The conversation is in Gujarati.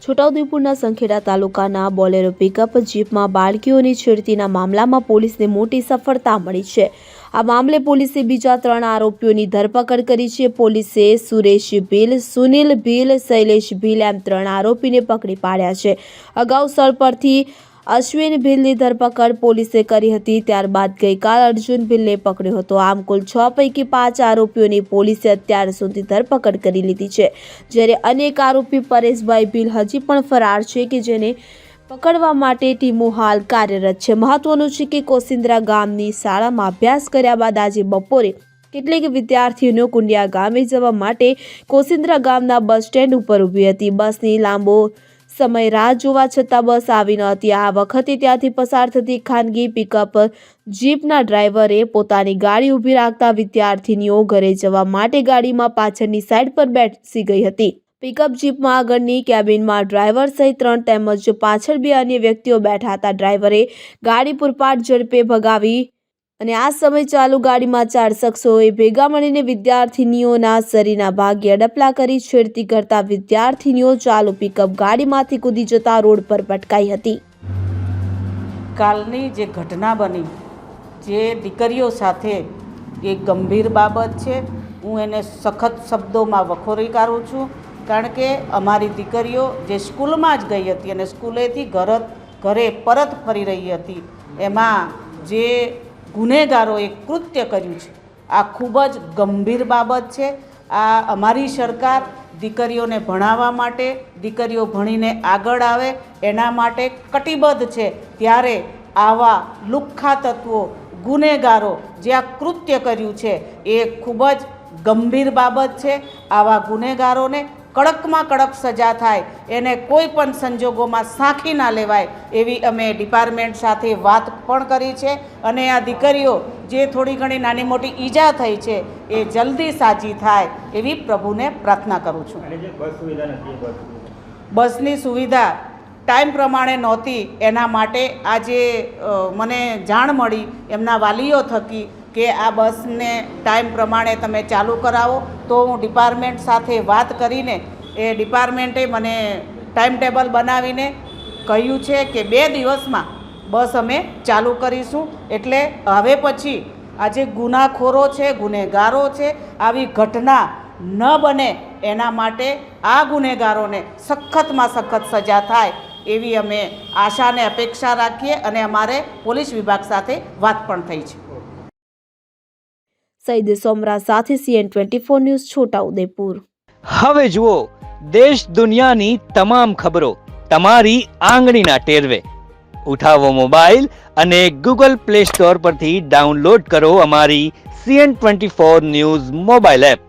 છોટાઉદેપુરના સંખેડા તાલુકાના બોલેરો પિકઅપ જીપમાં બાળકીઓની છેડતીના મામલામાં પોલીસને મોટી સફળતા મળી છે। આ મામલે પોલીસે બીજા 3 આરોપીઓની ધરપકડ કરી છે। પોલીસે સુરેશ ભીલ, સુનિલ ભીલ, શૈલેષ ભીલ એમ 3 આરોપીને પકડી પાડ્યા છે। અગાઉ સ્થળ પરથી અશ્વિન ભીલની ધરપકડ પોલીસે કરી હતી। ત્યારબાદ ગઈકાલ અર્જુન ભીલને પકડ્યો હતો। આમ કુલ 6 પૈકી 5 આરોપીઓની પોલીસે અત્યાર સુધી ધરપકડ કરી લીધી છે, જ્યારે અનેક આરોપી પરેશભાઈ ભીલ હજી પણ ફરાર છે કે જેને પકડવા માટે ટીમો હાલ કાર્યરત છે। મહત્વનું છે કે કોસિન્દ્રા ગામની શાળામાં અભ્યાસ કર્યા બાદ આજે બપોરે કેટલીક વિદ્યાર્થીઓને કુંડિયા ગામે જવા માટે કોસિન્દ્રા ગામના બસ સ્ટેન્ડ ઉપર ઊભી હતી। બસની લાંબો સમય રાહ જોવા છતાં બસ આવી ન હતી। આ વખતે ત્યાંથી પસાર થતી ખાનગી પિકઅપ જીપના ડ્રાઈવરે પોતાની ગાડી ઊભી રાખતા વિદ્યાર્થીનીઓ ઘરે જવા માટે ગાડીમાં પાછળની સાઈડ પર બેસી ગઈ હતી। પિકઅપ જીપમાં આગળની કેબિનમાં ડ્રાઈવર સહિત 3 તેમજ પાછળ 2 અન્ય વ્યક્તિઓ બેઠા હતા। ડ્રાઈવરે ગાડી પૂરપાટ ઝડપે ભગાવી અને આ સમય ચાલુ ગાડીમાં 4 શખ્સોએ ભેગા મળીને વિદ્યાર્થીનીઓના શરીરના ભાગે અડપલા કરી છેડતી કરતા વિદ્યાર્થીનીઓ ચાલુ પિકઅપ ગાડીમાંથી કૂદી જતા રોડ પર પટકાઈ હતી। કાલની જે ઘટના બની, જે દીકરીઓ સાથે એ ગંભીર બાબત છે। હું એને સખત શબ્દોમાં વખોરી કાઢું છું, કારણ કે અમારી દીકરીઓ જે સ્કૂલમાં જ ગઈ હતી અને સ્કૂલેથી ઘરે પરત ફરી રહી હતી, એમાં જે ગુનેગારોએ કૃત્ય કર્યું છે, આ ખૂબ જ ગંભીર બાબત છે। આ અમારી સરકાર દીકરીઓને ભણાવવા માટે, દીકરીઓ ભણીને આગળ આવે એના માટે કટિબદ્ધ છે। ત્યારે આવા લુખ્ખા તત્વો, ગુનેગારો જે આ કૃત્ય કર્યું છે એ ખૂબ જ ગંભીર બાબત છે। આવા ગુનેગારોને કડકમાં કડક સજા થાય, એને કોઈ પણ સંજોગોમાં સાંખી ના લેવાય એવી અમે ડિપાર્ટમેન્ટ સાથે વાત પણ કરી છે। અને આ દીકરીઓ જે થોડી ઘણી નાની મોટી ઈજા થઈ છે એ જલ્દી સાજી થાય એવી પ્રભુને પ્રાર્થના કરું છું। બસની સુવિધા ટાઈમ પ્રમાણે નહોતી, એના માટે આજે મને જાણ મળી એમના વાલીઓ થકી કે આ બસને ટાઈમ પ્રમાણે તમે ચાલુ કરાવો, તો હું ડિપાર્ટમેન્ટ સાથે વાત કરીને એ ડિપાર્ટમેન્ટે મને ટાઈમ ટેબલ બનાવીને કહ્યું છે કે 2 દિવસમાં બસ અમે ચાલુ કરીશું। એટલે હવે પછી આ જે ગુનાખોરો છે, ગુનેગારો છે, આવી ઘટના ન બને એના માટે આ ગુનેગારોને સખતમાં સખત સજા થાય એવી અમે આશા અને અપેક્ષા રાખીએ અને અમારે પોલીસ વિભાગ સાથે વાત પણ થઈ છે। સઈદ સોમરા સાથે CN24 ન્યૂઝ છોટાઉદેપુર। હવે જુઓ દેશ દુનિયાની તમામ ખબરો તમારી આંગળીના ટેરવે। ઉઠાવો મોબાઈલ અને Google Play Store પરથી ડાઉનલોડ કરો અમારી CN24 ન્યૂઝ મોબાઈલ એપ।